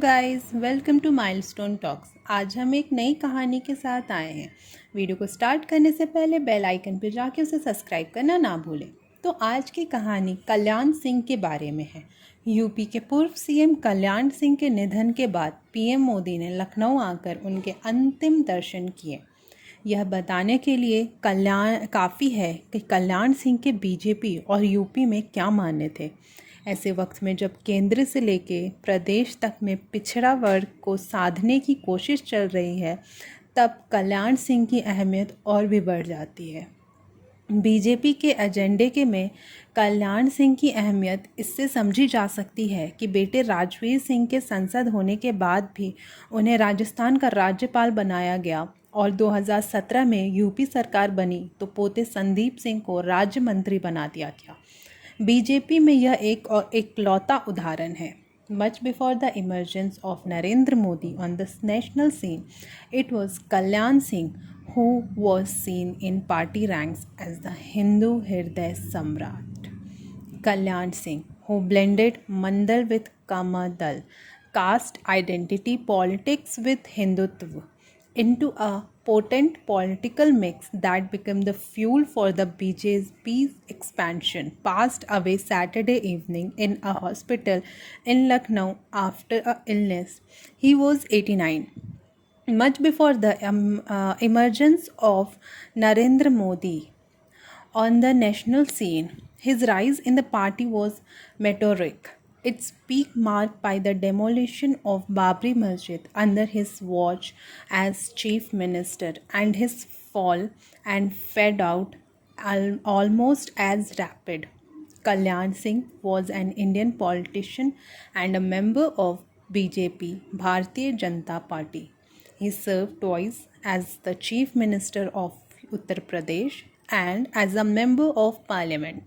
Guys, welcome to Milestone Talks. आज हम एक नई कहानी के साथ आए हैं। वीडियो को स्टार्ट करने से पहले बेल आइकन पर जाके उसे सब्सक्राइब करना ना भूलें। तो आज की कहानी कल्याण सिंह के बारे में है। यूपी के पूर्व सीएम कल्याण सिंह के निधन के बाद पीएम मोदी ने लखनऊ आकर उनके अंतिम दर्शन किए। यह बताने के लिए काफ़ी है कि कल्याण सिंह के बीजेपी और यूपी में क्या मान्य थे। ऐसे वक्त में जब केंद्र से लेके प्रदेश तक में पिछड़ा वर्ग को साधने की कोशिश चल रही है, तब कल्याण सिंह की अहमियत और भी बढ़ जाती है। बीजेपी के एजेंडे के में कल्याण सिंह की अहमियत इससे समझी जा सकती है कि बेटे राजवीर सिंह के सांसद होने के बाद भी उन्हें राजस्थान का राज्यपाल बनाया गया और 2017 में यूपी सरकार बनी तो पोते संदीप सिंह को राज्य मंत्री बना दिया गया। बीजेपी में यह एक इकलौता उदाहरण है। Much before the emergence of Narendra Modi on the national scene, it was Kalyan Singh who was seen in party ranks as the Hindu Hriday Samrat. Kalyan Singh, who blended Mandal with Kamadal, caste identity politics with Hindutva into a potent political mix that became the fuel for the BJP's expansion, passed away Saturday evening in a hospital in Lucknow after an illness. He was 89. Much before the emergence of Narendra Modi on the national scene, his rise in the party was meteoric. Its peak marked by the demolition of Babri Masjid under his watch as chief minister, and his fall and fade out almost as rapid. Kalyan Singh was an Indian politician and a member of BJP, Bharatiya Janata Party. He served twice as the chief minister of Uttar Pradesh and as a member of parliament.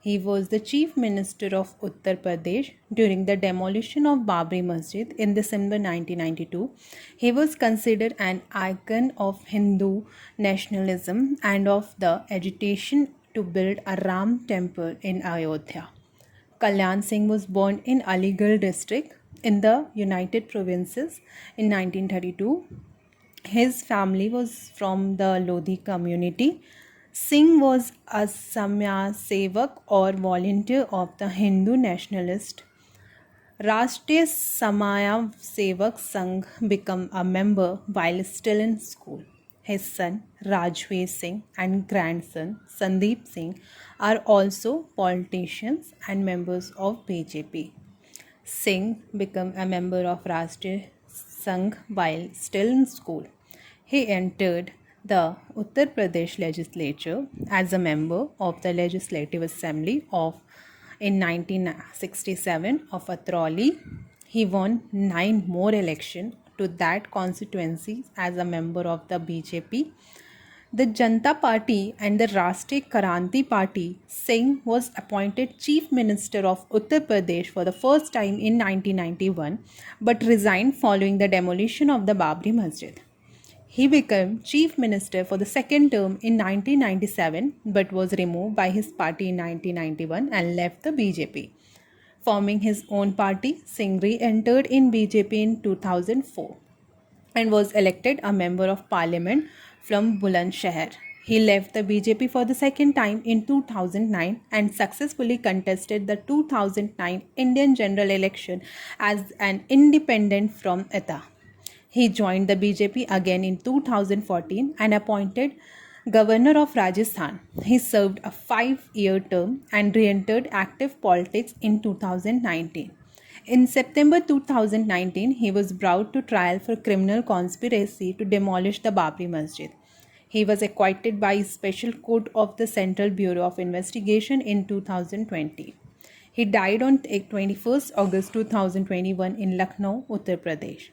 He was the chief minister of Uttar Pradesh during the demolition of Babri Masjid in December 1992. He was considered an icon of Hindu nationalism and of the agitation to build a Ram temple in Ayodhya. Kalyan Singh was born in Aligarh district in the United Provinces in 1932. His family was from the Lodhi community. Singh was a Samaj Sevak or volunteer of the Hindu nationalist Rashtriya Samaya Sevak Sangh, became a member while still in school. His son Rajveer Singh and grandson Sandeep Singh are also politicians and members of BJP. Singh became a member of Rashtriya Sangh while still in school. He entered the Uttar Pradesh legislature as a member of the Legislative Assembly of in 1967 of Atrauli. He won 9 more elections to that constituency as a member of the BJP. The Janata Party and the Rashtriya Kranti Party. Singh was appointed Chief Minister of Uttar Pradesh for the first time in 1991 but resigned following the demolition of the Babri Masjid. He became Chief Minister for the second term in 1997 but was removed by his party in 1991 and left the BJP. Forming his own party, Singh re-entered in BJP in 2004 and was elected a member of parliament from Bulandshahr. He left the BJP for the second time in 2009 and successfully contested the 2009 Indian general election as an independent from Etah. He joined the BJP again in 2014 and appointed Governor of Rajasthan. He served a 5-year term and re-entered active politics in 2019. In September 2019, he was brought to trial for criminal conspiracy to demolish the Babri Masjid. He was acquitted by Special Court of the Central Bureau of Investigation in 2020. He died on 21st August 2021 in Lucknow, Uttar Pradesh.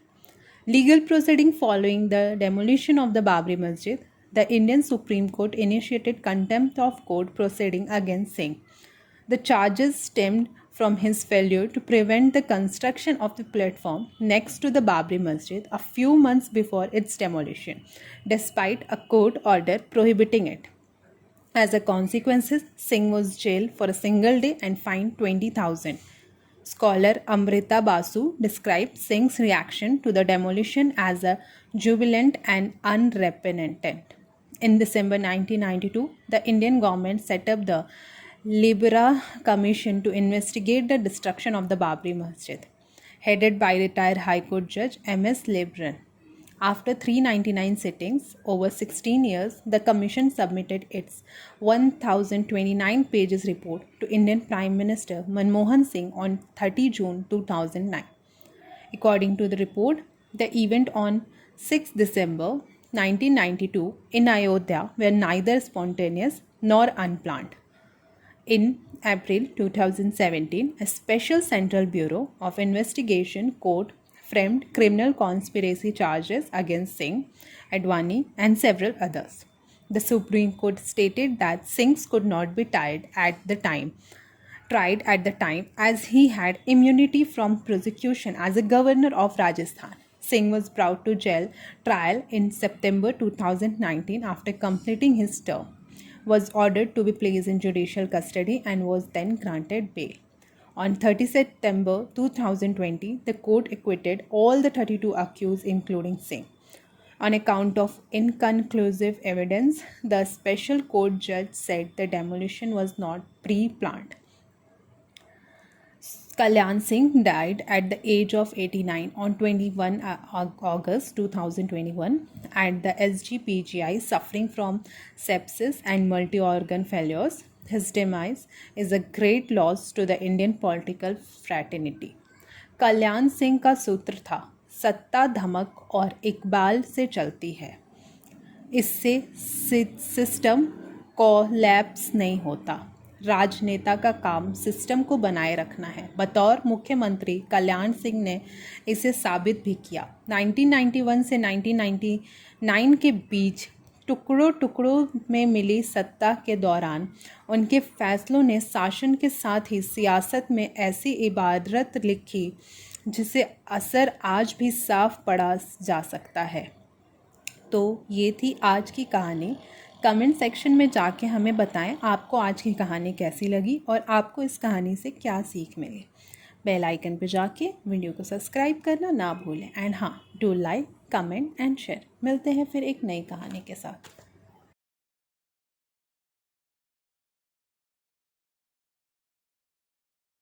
Legal proceeding following the demolition of the Babri Masjid, the Indian Supreme Court initiated contempt of court proceeding against Singh. The charges stemmed from his failure to prevent the construction of the platform next to the Babri Masjid a few months before its demolition, despite a court order prohibiting it. As a consequence, Singh was jailed for a single day and fined 20,000. Scholar Amrita Basu described Singh's reaction to the demolition as a jubilant and unrepentant. In December 1992, the Indian government set up the Libra Commission to investigate the destruction of the Babri Masjid, headed by retired High Court Judge M.S. Lebran. After 399 sittings over 16 years, the Commission submitted its 1029 pages report to Indian Prime Minister Manmohan Singh on 30 June 2009. According to the report, the event on 6 December 1992 in Ayodhya were neither spontaneous nor unplanned. In April 2017, a special Central Bureau of Investigation court framed criminal conspiracy charges against Singh, Advani, and several others. The Supreme Court stated that Singh could not be tried at the time as he had immunity from prosecution as a governor of Rajasthan. Singh was brought to trial in September 2019 after completing his term, was ordered to be placed in judicial custody and was then granted bail. On 30 September 2020, the court acquitted all the 32 accused, including Singh. On account of inconclusive evidence, the special court judge said the demolition was not pre-planned. Kalyan Singh died at the age of 89 on 21 August 2021 at the SGPGI, suffering from sepsis and multi-organ failures. His demise is a great loss to the Indian political fraternity. Kalyan Singh का सूत्र था, सत्ता धमक और इकबाल से चलती है, इससे सिस्टम कोलैप्स नहीं होता। राजनेता का काम सिस्टम को बनाए रखना है। बतौर मुख्यमंत्री कल्याण सिंह ने इसे साबित भी किया। 1991 से 1999 के बीच टुकड़ों में मिली सत्ता के दौरान उनके फैसलों ने शासन के साथ ही सियासत में ऐसी इबारत लिखी जिसे असर आज भी साफ पढ़ा जा सकता है। तो ये थी आज की कहानी। कमेंट सेक्शन में जाके हमें बताएं आपको आज की कहानी कैसी लगी और आपको इस कहानी से क्या सीख मिली। बेल आइकन पे जाके वीडियो को सब्सक्राइब करना ना भूलें एंड हाँ, do like, comment and share. मिलते हैं फिर एक नई कहानी के साथ।